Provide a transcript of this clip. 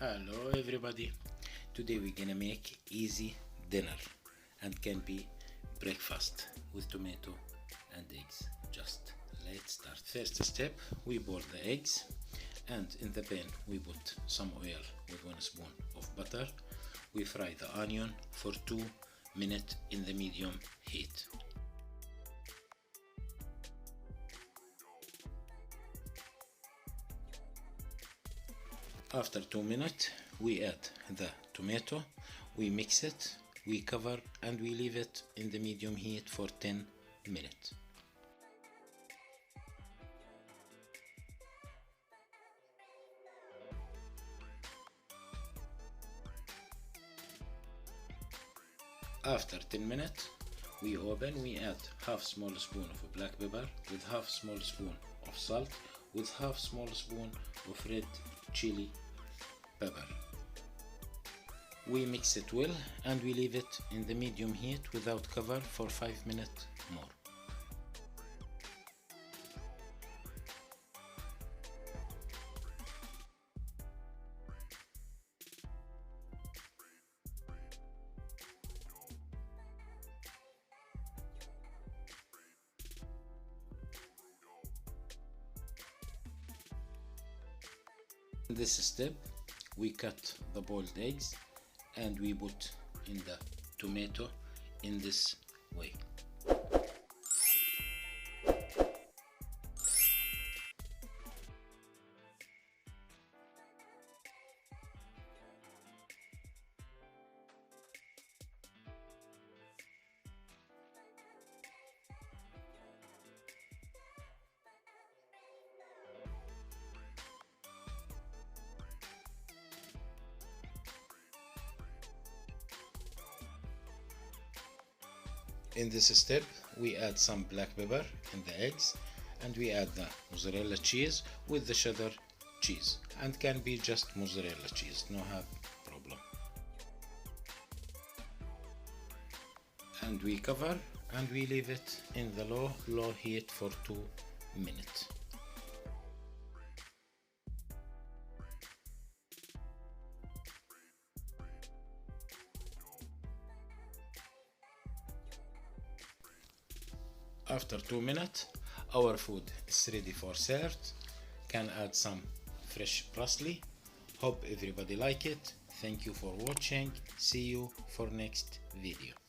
Hello everybody. Today we're gonna make easy dinner and can be breakfast with tomato and eggs. Just let's start. First step, we boil the eggs, and in the pan we put some oil with 1 spoon of butter. We fry the onion for 2 minutes in the medium heat. After 2 minutes, we add the tomato, we mix it, we cover, and we leave it in the medium heat for 10 minutes. After 10 minutes, we open, we add half small spoon of black pepper with half small spoon of salt with half small spoon of red chili pepper. We mix it well and we leave it in the medium heat without cover for 5 minutes more. In this step, we cut the boiled eggs and we put in the tomato in this way. In this step, we add some black pepper in the eggs and we add the mozzarella cheese with the cheddar cheese, and can be just mozzarella cheese, no have problem. And we cover and we leave it in the low heat for 2 minutes. After 2 minutes, our food is ready for serve. Can add some fresh parsley. Hope everybody like it. Thank you for watching. See you for next video.